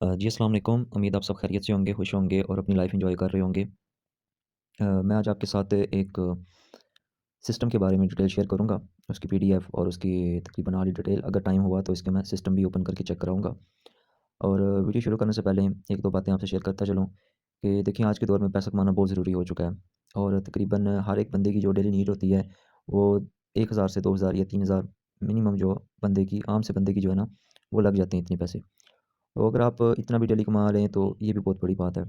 जी, अस्सलाम वालेकुम। उम्मीद आप सब खैरियत से होंगे, खुश होंगे और अपनी लाइफ़ एन्जॉय कर रहे होंगे। मैं आज आपके साथ एक सिस्टम के बारे में डिटेल शेयर करूँगा, उसकी पीडीएफ और उसकी तकरीबन आधी डिटेल। अगर टाइम हुआ तो इसके मैं सिस्टम भी ओपन करके चेक कराऊँगा। और वीडियो शुरू करने से पहले 1-2 बातें आपसे शेयर करता चलूँ कि देखिए, आज के दौर में पैसा कमाना बहुत ज़रूरी हो चुका है और तकरीबन हर एक बंदे की जो डेली नीड होती है, वो 1000 से 2000 या 3000 मिनिमम जो बंदे की, आम से बंदे की जो है ना, वो लग जाते हैं इतने पैसे। तो अगर आप इतना भी डेली कमा रहे हैं, तो ये भी बहुत बड़ी बात है।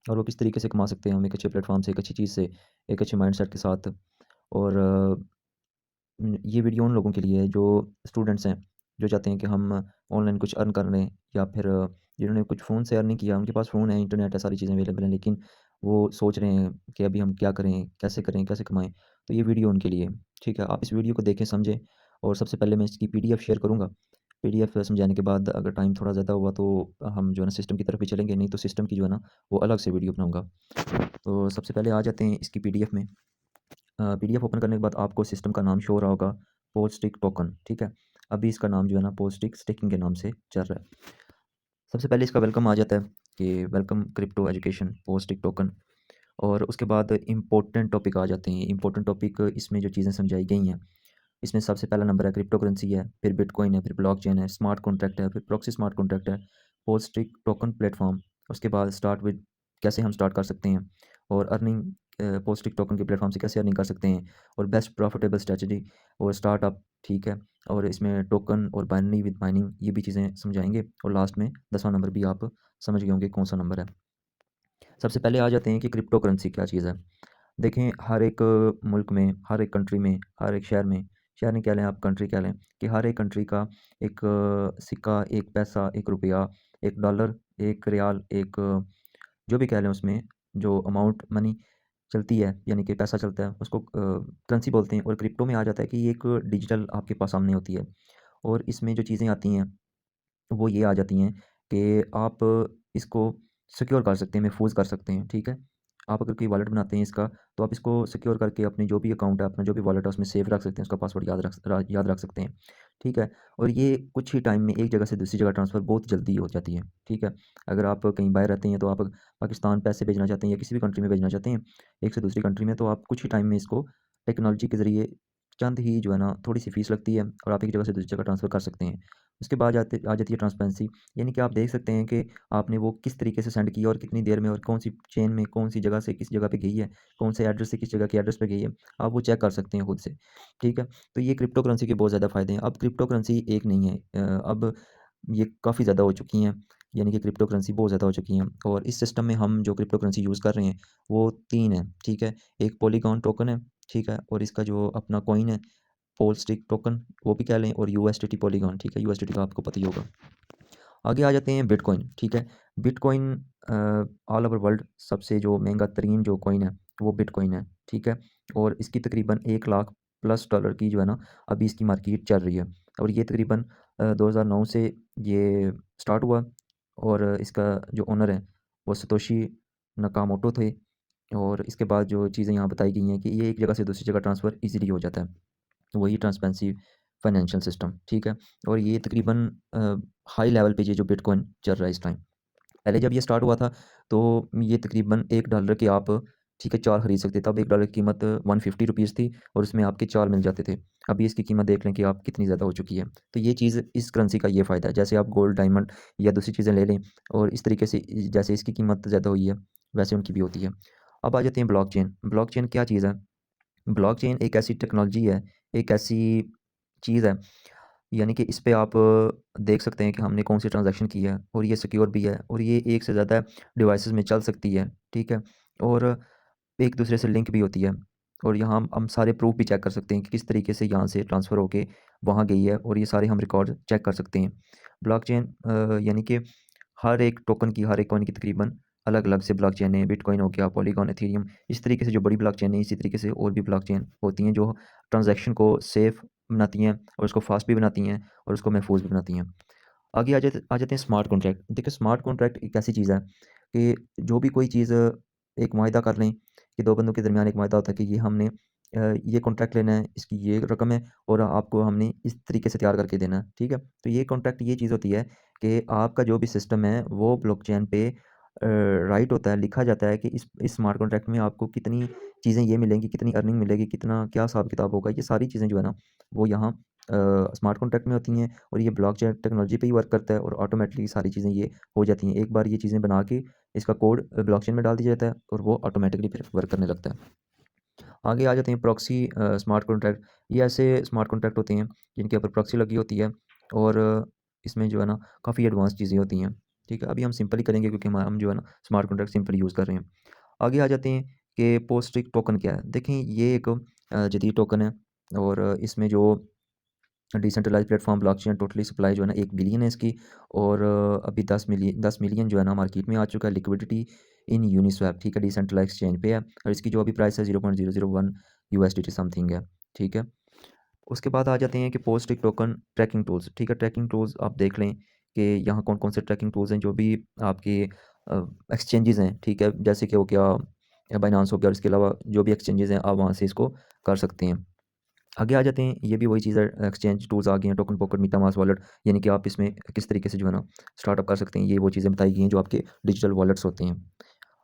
और वो किस तरीके से कमा सकते हैं हम एक अच्छे प्लेटफ़ॉर्म से, एक अच्छी चीज़ से, एक अच्छे माइंडसेट के साथ। और ये वीडियो उन लोगों के लिए है जो स्टूडेंट्स हैं, जो चाहते हैं कि हम ऑनलाइन कुछ अर्न कर लें, या फिर जिन्होंने कुछ फ़ोन से अर्न नहीं किया, उनके पास फ़ोन है, इंटरनेट है, सारी चीज़ें अवेलेबल हैं, लेकिन वो सोच रहे हैं कि अभी हम क्या करें, कैसे कमाएँ? तो ये वीडियो उनके लिए है, ठीक है? आप इस वीडियो को देखें, समझें। और सबसे पहले मैं इसकी पीडीएफ शेयर करूँगा। पीडीएफ समझाने के बाद अगर टाइम थोड़ा ज़्यादा हुआ तो हम जो है ना सिस्टम की तरफ भी चलेंगे, नहीं तो सिस्टम की जो है ना वो अलग से वीडियो बनाऊँगा। तो सबसे पहले आ जाते हैं इसकी पीडीएफ में। पीडीएफ ओपन करने के बाद आपको सिस्टम का नाम शो हो रहा होगा, पोस्टिक टोकन, ठीक है? अभी इसका नाम जो है ना पोस्टिक स्टेकिंग के नाम से चल रहा है। सबसे पहले इसका वेलकम आ जाता है कि वेलकम क्रिप्टो एजुकेशन पोस्टिक टोकन। और उसके बाद इम्पोर्टेंट टॉपिक आ जाते हैं। इम्पोर्टेंट टॉपिक इसमें जो चीज़ें समझाई गई हैं, इसमें सबसे पहला नंबर है क्रिप्टो करेंसी है, फिर बिटकॉइन है, फिर ब्लॉकचेन है, स्मार्ट कॉन्ट्रैक्ट है, फिर प्रॉक्सी स्मार्ट कॉन्ट्रैक्ट है, पोस्टिक टोकन प्लेटफ़ॉर्म। उसके बाद स्टार्ट विद, कैसे हम स्टार्ट कर सकते हैं, और अर्निंग पोस्टिक टोकन के प्लेटफ़ॉर्म से कैसे अर्निंग कर सकते हैं, और बेस्ट प्रॉफिटेबल स्ट्रैटेजी और स्टार्टअप, ठीक है? और इसमें टोकन और बाइनरी विद माइनिंग, ये भी चीज़ें समझाएँगे। और लास्ट में 10वां नंबर भी आप समझ गए होंगे कौन-सा नंबर है। सबसे पहले आ जाते हैं कि क्रिप्टो करेंसी क्या चीज़ है। देखें, हर एक मुल्क में, हर एक कंट्री में, हर एक शहर नहीं कह लें आप, कंट्री कह लें, कि हर एक कंट्री का एक सिक्का, एक पैसा, एक रुपया, एक डॉलर, एक रियाल, एक जो भी कह लें उसमें जो अमाउंट मनी चलती है, यानी कि पैसा चलता है, उसको करेंसी बोलते हैं। और क्रिप्टो में आ जाता है कि ये एक डिजिटल आपके पास सामने होती है। और इसमें जो चीज़ें आती हैं, वो ये आ जाती हैं कि आप इसको सिक्योर कर सकते हैं, महफूज़ कर सकते हैं, ठीक है? आप अगर कोई वॉलेट बनाते हैं इसका, तो आप इसको सिक्योर करके अपने जो भी अकाउंट है, अपना जो भी वॉलेट है, उसमें सेव रख सकते हैं, उसका पासवर्ड याद रख सकते हैं, ठीक है? और ये कुछ ही टाइम में एक जगह से दूसरी जगह ट्रांसफ़र बहुत जल्दी हो जाती है, ठीक है? अगर आप कहीं बाहर रहते हैं, तो आप पाकिस्तान पैसे भेजना चाहते हैं या किसी भी कंट्री में भेजना चाहते हैं, एक से दूसरी कंट्री में, तो आप कुछ ही टाइम में इसको टेक्नोलॉजी के ज़रिए चंद ही जो है ना थोड़ी-सी फ़ीस लगती है और आप एक जगह से दूसरी जगह ट्रांसफ़र कर सकते हैं। उसके बाद आ जाती है ट्रांसपेरेंसी, यानी कि आप देख सकते हैं कि आपने वो किस तरीके से सेंड किया और कितनी देर में और कौन-सी चेन में, कौन-सी जगह से किस जगह पे गई है, कौन से एड्रेस से किस जगह के एड्रेस पे गई है, आप वो चेक कर सकते हैं खुद से, ठीक है? तो ये क्रिप्टो करेंसी के बहुत ज़्यादा फ़ायदे हैं। अब क्रिप्टो करेंसी एक नहीं है, अब ये काफ़ी ज़्यादा हो चुकी हैं, यानी कि क्रिप्टो करेंसी बहुत ज़्यादा हो चुकी हैं। और इस सिस्टम में हम जो क्रिप्टो करेंसी यूज़ कर रहे हैं, वो 3 हैं, ठीक है? एक पॉलीगॉन टोकन है, ठीक है? और इसका जो अपना कॉइन है, पोलस्टिक टोकन, वो भी कह लें, और यूएसडीटी पॉलीगॉन, ठीक है? यूएसडीटी का आपको पता ही होगा। आगे आ जाते हैं बिटकॉइन, ठीक है? बिटकॉइन ऑल ओवर वर्ल्ड सबसे जो महँगा तरीन जो कॉइन है, वो बिटकॉइन है, ठीक है? और इसकी तकरीबन 1 लाख प्लस डॉलर की जो है ना, अभी इसकी मार्केट चल रही है। और ये तकरीबन 2009 से ये स्टार्ट हुआ। और इसका जो ओनर है, वो सतोशी नकामोटो थे। और इसके बाद जो चीज़ें यहाँ बताई गई हैं कि ये एक जगह से दूसरी जगह ट्रांसफ़र ईज़िली हो जाता है। वही ट्रांसपेरेंसी फाइनेंशियल सिस्टम, ठीक है? और ये तकरीबन हाई लेवल पे ये जो बिटकॉइन चल रहा है इस टाइम। पहले जब ये स्टार्ट हुआ था, तो ये तकरीबन $1 के आप, ठीक है, 4 खरीद सकते थे। तब $1 की कीमत ₹150 थी और उसमें आपके 4 मिल जाते थे। अभी इसकी कीमत देख लें कि आप कितनी ज़्यादा हो चुकी है। तो ये चीज़, इस करेंसी का ये फ़ायदा है। जैसे आप गोल्ड, डायमंड या दूसरी चीज़ें ले लें, और इस तरीके से जैसे इसकी कीमत ज़्यादा हुई है, वैसे उनकी भी होती है। अब आ जाते हैं ब्लॉकचेन। ब्लॉकचेन क्या चीज़ है? ब्लॉकचेन एक ऐसी टेक्नोलॉजी है, एक ऐसी चीज़ है, यानी कि इस पे आप देख सकते हैं कि हमने कौन सी ट्रांज़ैक्शन की है, और ये सिक्योर भी है, और ये एक से ज़्यादा डिवाइसेज़ में चल सकती है, ठीक है? और एक दूसरे से लिंक भी होती है। और यहाँ हम सारे प्रूफ़ भी चेक कर सकते हैं कि किस तरीके से यहाँ से ट्रांसफ़र होके वहाँ गई है, और ये सारे हम रिकॉर्ड चेक कर सकते हैं। ब्लॉकचेन यानी कि हर एक टोकन की, हर एक कॉइन की तकरीबन अलग-अलग से ब्लॉकचेन है। बिटकॉइन हो गया, पॉलीगॉन, एथेरियम, इस तरीके से जो बड़ी ब्लॉकचेन है, इसी तरीके से और भी ब्लॉकचेन होती हैं जो ट्रांज़ैक्शन को सेफ़ बनाती हैं, और उसको फ़ास्ट भी बनाती हैं, और उसको महफूज़ भी बनाती हैं। आगे आ जाते हैं स्मार्ट कॉन्ट्रैक्ट। देखिए, स्मार्ट कॉन्ट्रैक्ट एक ऐसी चीज़ है कि जो भी कोई चीज़ एक मुआहिदा कर लें, कि 2 बंदों के दरमियान एक मुआहिदा होता है कि ये हमने ये कॉन्ट्रैक्ट लेना है, इसकी ये रकम है और आपको हमने इस तरीके से तैयार करके देना है, ठीक है? तो ये कॉन्ट्रैक्ट ये चीज़ होती है कि आपका जो भी सिस्टम है वो ब्लॉकचेन पे राइट होता है, लिखा जाता है कि इस स्मार्ट कॉन्ट्रैक्ट में आपको कितनी चीज़ें ये मिलेंगी, कितनी अर्निंग मिलेगी, कितना क्या हिसाब-किताब होगा, ये सारी चीज़ें जो है ना वो यहाँ स्मार्ट कॉन्ट्रैक्ट में होती हैं और ये ब्लॉकचेन टेक्नोलॉजी पे ही वर्क करता है और ऑटोमैटिकली सारी चीज़ें ये हो जाती हैं। एक बार ये चीज़ें बना के इसका कोड ब्लॉकचेन में डाल दिया जाता है और वो ऑटोमैटिकली फिर वर्क करने लगता है। आगे आ जाते हैं प्रॉक्सी स्मार्ट कॉन्ट्रैक्ट। ये ऐसे स्मार्ट कॉन्ट्रैक्ट होते हैं जिनके ऊपर प्रॉक्सी लगी होती है और इसमें जो है ना काफ़ी एडवांस चीज़ें होती हैं। ठीक है, अभी हम सिंपल ही करेंगे क्योंकि हम जो है ना स्मार्ट कॉन्ट्रैक्ट सिंपल यूज़ कर रहे हैं। आगे आ जाते हैं कि पोस्टिक टोकन क्या है। देखें, ये एक जदीद टोकन है और इसमें जो डिसेंट्रलाइज़ प्लेटफ़ॉर्म ब्लॉकचेन टोटली सप्लाई जो है ना 1 बिलियन है इसकी और अभी 10 मिलियन जो है ना मार्केट में आ चुका है। लिक्विडिटी इन यूनिस्वैप, ठीक है, डिसेंट्रलाइज़ एक्सचेंज पे है और इसकी जो अभी प्राइस है 0.001 यूएसडीटी समथिंग है, ठीक है। उसके बाद आ जाते हैं कि पोस्टिक टोकन ट्रैकिंग टूल्स, ठीक है। ट्रैकिंग टूल्स आप देख लें कि यहाँ कौन-कौन से ट्रैकिंग टूल्स हैं जो भी आपके एक्सचेंजेज़ हैं, ठीक है। जैसे कि हो गया बाइनेंस हो गया और इसके अलावा जो भी एक्सचेंजेज़ हैं आप वहाँ से इसको कर सकते हैं। आगे आ जाते हैं, ये भी वही चीज़ है, एक्सचेंज टूल्स आ गए हैं, टोकन पॉकेट, मेटामास्क वॉलेट, यानी कि आप इसमें किस तरीके से जो है ना स्टार्टअप कर सकते हैं, ये वो चीज़ें बताई गई हैं जो आपके डिजिटल वॉलेट्स होते हैं।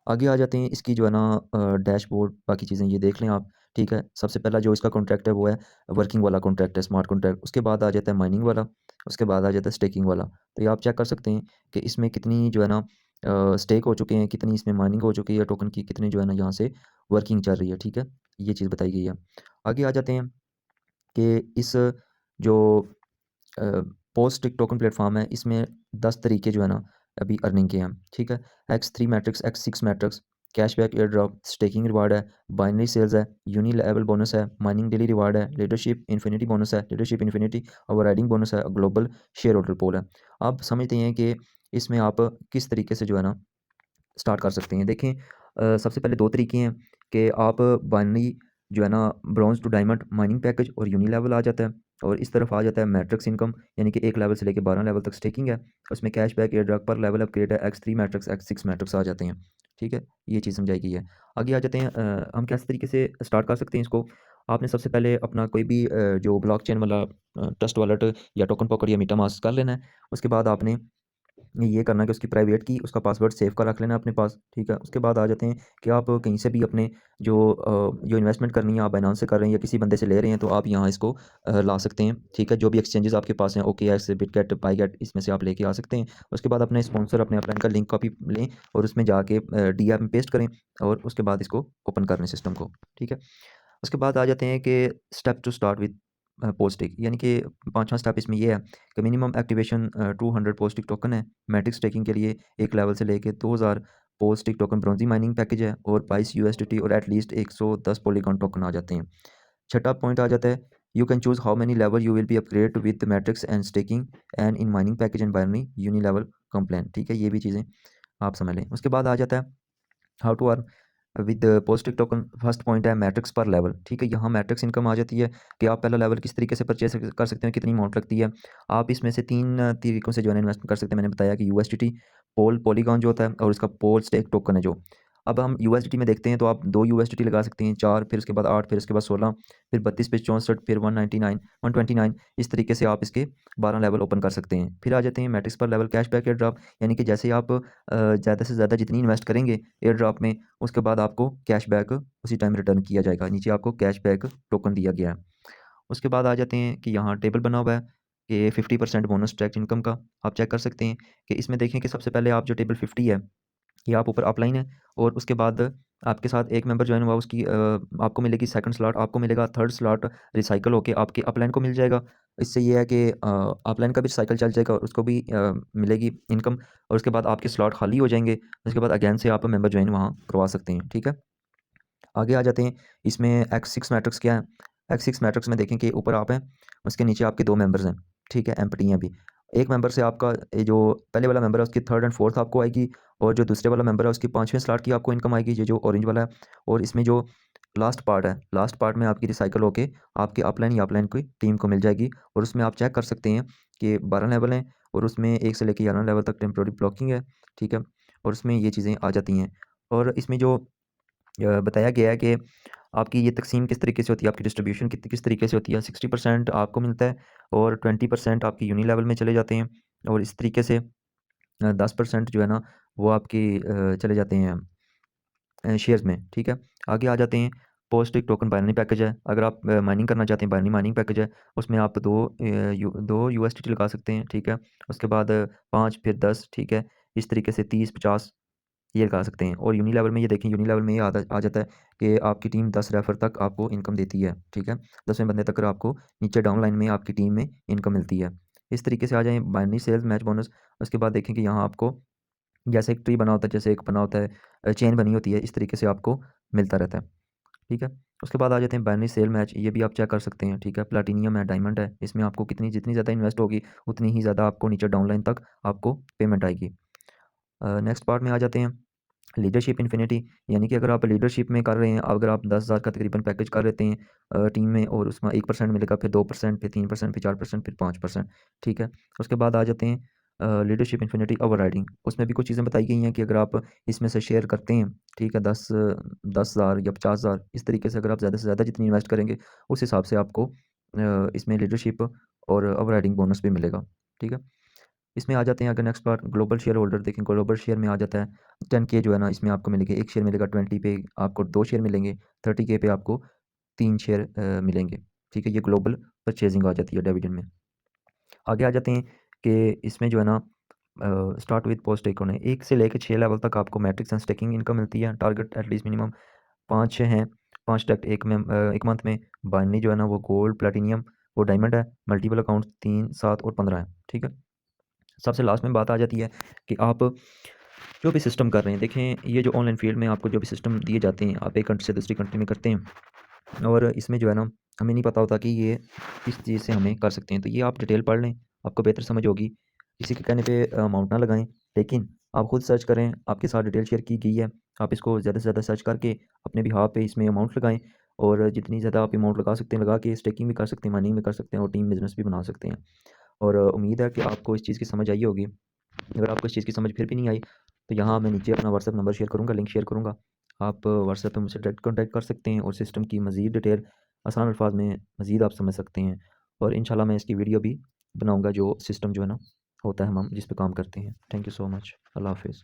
आगे आ जाते हैं इसकी जो है ना डैशबोर्ड, बाकी चीज़ें ये देख लें आप, ठीक है। सबसे पहला जो इसका कॉन्ट्रैक्ट है वो है वर्किंग वाला कॉन्ट्रैक्ट है, स्मार्ट कॉन्ट्रैक्ट। उसके बाद आ जाता है माइनिंग वाला, उसके बाद आ जाता है स्टेकिंग वाला। तो ये आप चेक कर सकते हैं कि इसमें कितनी जो है ना स्टेक हो चुके हैं, कितनी इसमें माइनिंग हो चुकी है टोकन की, कितनी जो है ना यहाँ से वर्किंग चल रही है, ठीक है। ये चीज़ बताई गई है। आगे आ जाते हैं कि इस जो अ, पोस्ट एक टोकन प्लेटफ़ॉर्म है, इसमें 10 तरीके जो है ना अभी अर्निंग के हैं, ठीक है। X3 matrix, X6 matrix, cashback airdrop, staking reward है, बाइनरी सेल्स है, यूनी लेवल बोनस है, माइनिंग डेली रिवार्ड है, लीडरशिप इन्फिनिटी बोनस है, लीडरशिप इन्फिनिटी ओवरराइडिंग बोनस है, ग्लोबल शेयर होल्डर पोल है। आप समझते हैं कि इसमें आप किस तरीके से जो है ना स्टार्ट कर सकते हैं। देखें, सबसे पहले 2 तरीके हैं कि आप बाइनरी जो है ना bronze to diamond mining package और यूनी लेवल आ जाता है और इस तरफ आ जाता है मैट्रिक्स इनकम, यानी कि 1 लेवल से लेके 12 लेवल तक स्टेकिंग है। उसमें कैशबैक, एयरड्रॉप पर लेवल अपग्रेड है, X3 मैट्रिक्स, X6 मैट्रिक्स आ जाते हैं। ठीक है? ये चीज़ समझाई गई है। आगे आ जाते हैं, हम किस तरीके से स्टार्ट कर सकते हैं इसको। आपने सबसे पहले अपना कोई भी जो ब्लॉकचेन वाला ट्रस्ट वॉलेट या टोकन पॉकेट या मेटामास्क कर लेना है। उसके बाद आपने ये करना है कि उसकी प्राइवेट की उसका पासवर्ड सेव कर रख लेना अपने पास, ठीक है। उसके बाद आ जाते हैं कि आप कहीं से भी अपने जो इन्वेस्टमेंट करनी है आप बाइनेंस से कर रहे हैं या किसी बंदे से ले रहे हैं तो आप यहाँ इसको ला सकते हैं, ठीक है। जो भी एक्सचेंजेस आपके पास हैं, ओकेएक्स, बिटगेट, बायगेट, इसमें से आप लेके आ सकते हैं। उसके बाद अपने स्पॉन्सर अपने अपलाइन का लिंक कॉपी लें और उसमें जाके डीएप में पेस्ट करें और उसके बाद इसको ओपन कर लें सिस्टम को, ठीक है। उसके बाद आ जाते हैं कि स्टेप टू स्टार्ट विद पोस्टिक, यानी कि 5वां स्टेप इसमें ये है कि मिनिमम एक्टिवेशन 200 पोस्टिक टोकन है। मैट्रिक स्टेकिंग के लिए 1 लेवल से लेके 2000 पोस्टिक टोकन ब्रोंज़ी माइनिंग पैकेज है और 22 यूएसडीटी और एटलीस्ट 110 पॉलीगॉन टोकन आ जाते हैं। छठा पॉइंट आ जाता है, you can choose how many level you will be upgrade with matrix and staking and in mining package and binary uni level complaint, ठीक है। ये भी चीज़ें आप समझ लें। उसके बाद आ जाता है हाउ टू अर्न विद पोस्टिक टोकन। फर्स्ट पॉइंट है मैट्रिक्स पर लेवल, ठीक है। यहाँ मैट्रिक्स इनकम आ जाती है कि आप पहला लेवल किस तरीके से परचेस कर सकते हैं, कितनी अमाउंट लगती है। आप इसमें से 3 तरीकों से जो है ना इन्वेस्ट कर सकते हैं। मैंने बताया कि यूएसडीटी, पॉलीगॉन जो होता है और इसका पोल स्टेक टोकन है जो। अब हम यूएसडीटी में देखते हैं तो आप 2 यूएसडीटी लगा सकते हैं, 4, फिर उसके बाद 8, फिर उसके बाद 16, फिर 32 पे 64, फिर 199, 129, इस तरीके से आप इसके 12 लेवल ओपन कर सकते हैं। फिर आ जाते हैं मैट्रिक्स पर लेवल कैशबैक एयर ड्रॉप, यानी कि जैसे आप ज़्यादा से ज़्यादा जितनी इन्वेस्ट करेंगे एयर ड्रॉप में, उसके बाद आपको कैशबैक उसी टाइम रिटर्न किया जाएगा। नीचे आपको कैशबैक टोकन दिया गया है। उसके बाद आ जाते हैं कि यहाँ टेबल बना हुआ है कि 50% बोनस ट्रैक्ड इनकम का। आप चेक कर सकते हैं कि इसमें देखें कि सबसे पहले आप जो टेबल 50 है, ये आप ऊपर अपलाइन है और उसके बाद आपके साथ एक मेंबर जॉइन हुआ, उसकी आपको मिलेगी सेकंड स्लॉट, आपको मिलेगा थर्ड स्लॉट, रिसाइकल होके आपके अपलाइन को मिल जाएगा। इससे ये है कि अपलाइन का भी रिसाइकल चल जाएगा और उसको भी मिलेगी इनकम और उसके बाद आपके स्लॉट खाली हो जाएँगे। उसके बाद अगेन से आप मेंबर जॉइन वहाँ करवा सकते हैं, ठीक है। आगे आ जाते हैं, इसमें एक्स6 मैट्रिक्स क्या है? एक्स6 मैट्रिक्स में देखें कि ऊपर आप हैं, उसके नीचे आपके 2 मेंबर्स हैं, ठीक है, एम्प्टी हैं अभी। एक मेंबर से आपका ये जो पहले वाला मेंबर है उसकी 3rd एंड 4th आपको आएगी और जो दूसरे वाला मेंबर है उसकी 5वें स्लॉट की आपको इनकम आएगी, ये जो ऑरेंज वाला है। और इसमें जो लास्ट पार्ट है, लास्ट पार्ट में आपकी रिसाइकिल होके आपके अपलाइन या अपलाइन की टीम को मिल जाएगी और उसमें आप चेक कर सकते हैं कि 12 लेवल हैं और उसमें 1 से लेके 11 लेवल तक टेम्पोरेरी ब्लॉकिंग है, ठीक है? और उसमें ये चीज़ें आ जाती हैं और इसमें जो बताया गया है कि आपकी ये तक़सीम किस तरीके से होती है, आपकी डिस्ट्रीब्यूशन किस तरीके से होती है। 60% आपको मिलता है और 20% आपकी यूनी लेवल में चले जाते हैं और इस तरीके से 10% जो है ना वो आपकी चले जाते हैं शेयर्स में, ठीक है। आगे आ जाते हैं, पोस्ट एक टोकन बाइनरी पैकेज है। अगर आप माइनिंग करना चाहते हैं, बाइनरी माइनिंग पैकेज है, उसमें आप 2 यूएसडीटी लगा सकते हैं, ठीक है। उसके बाद 5 फिर 10, ठीक है। इस तरीके से 30, 50 ये लगा सकते हैं और यूनी लेवल में ये देखें, यूनी लेवल में ये आ जाता है कि आपकी टीम 10 रेफर तक आपको इनकम देती है, ठीक है। 10वें बंदे तक आपको नीचे डाउन लाइन में आपकी टीम में इनकम मिलती है। इस तरीके से आ जाएँ बाइनरी सेल्स मैच बोनस। उसके बाद देखें कि यहाँ आपको जैसे एक ट्री बना होता है, जैसे एक बना होता है चेन बनी होती है, इस तरीके से आपको मिलता रहता है, ठीक है। उसके बाद आ जाते हैं बाइनरी सेल मैच, ये भी आप चेक कर सकते हैं, ठीक है। प्लैटिनियम है, डायमंड है, इसमें आपको जितनी ज़्यादा इन्वेस्ट होगी, उतनी ही ज़्यादा आपको नीचे डाउन लाइन तक आपको पेमेंट आएगी। नेक्स्ट पार्ट में आ जाते हैं लीडरशिप इन्फिनिटी, यानी कि अगर आप लीडरशिप में कर रहे हैं, अगर आप 10,000 का तकरीबन पैकेज कर लेते हैं टीम में और उसमें 1% मिलेगा, फिर 2%, फिर 3%, फिर 4%, फिर 5%, ठीक है। उसके बाद आ जाते हैं लीडरशिप इन्फिनिटी ओवरराइडिंग, उसमें भी कुछ चीज़ें बताई गई हैं कि अगर आप इसमें से शेयर करते हैं, ठीक है, 10,000 या 50,000, इस तरीके से अगर आप ज़्यादा से ज़्यादा जितनी इन्वेस्ट करेंगे, उस हिसाब से आपको इसमें लीडरशिप और ओवरराइडिंग बोनस भी मिलेगा, ठीक है। इसमें आ जाते हैं, अगर next part global share holder देखें, ग्लोबल शेयर में आ जाता है 10K जो है ना, इसमें आपको मिलेंगे, 1 शेयर मिलेगा, 20 पे आपको 2 शेयर मिलेंगे, 30K पे आपको 3 शेयर मिलेंगे, ठीक है। ये ग्लोबल परचेजिंग आ जाती है डिविडेंड में। आगे आ जाते हैं कि इसमें जो है ना start with post take on है, 1 से लेके 6 लेवल तक आपको मैट्रिक्स एंड स्टेकिंग इनकम मिलती है। टारगेट एटलीस्ट मिनिमम 5 हैं, 5 टैक्ट 1 मंथ में। बाइनरी जो है ना वो गोल्ड, प्लैटिनियम, वो डायमंड है। मल्टीपल अकाउंट्स 3, 7 और 15 है, ठीक है। सबसे लास्ट में बात आ जाती है कि आप जो भी सिस्टम कर रहे हैं, देखें ये जो ऑनलाइन फील्ड में आपको जो भी सिस्टम दिए जाते हैं, आप एक कंट्री से दूसरी कंट्री में करते हैं और इसमें जो है ना हमें नहीं पता होता कि ये किस चीज़ से हमें कर सकते हैं, तो ये आप डिटेल पढ़ लें, आपको बेहतर समझ होगी। किसी के कहने पे अमाउंट ना लगाएं, लेकिन आप खुद सर्च करें, आपके साथ डिटेल शेयर की गई है, आप इसको ज़्यादा से ज़्यादा सर्च करके अपने बिहाफ पे इसमें अमाउंट लगाएं और जितनी ज़्यादा आप अमाउंट लगा सकते हैं लगा के स्टेकिंग भी कर सकते हैं, माइनिंग भी कर सकते हैं और टीम बिजनेस भी बना सकते हैं। और उम्मीद है कि आपको इस चीज़ की समझ आई होगी। अगर आपको इस चीज़ की समझ फिर भी नहीं आई, तो यहाँ मैं नीचे अपना व्हाट्सएप नंबर शेयर करूँगा, लिंक शेयर करूँगा। आप व्हाट्सएप पे मुझसे डायरेक्ट कॉन्टैक्ट कर सकते हैं और सिस्टम की मज़ीद डिटेल आसान अल्फाज में मज़ीद आप समझ सकते हैं। और इंशाल्लाह मैं इसकी वीडियो भी बनाऊँगा, जो सिस्टम जो है ना होता है हम जिस पे काम करते हैं। Thank you so much. अल्लाह हाफ़िज़।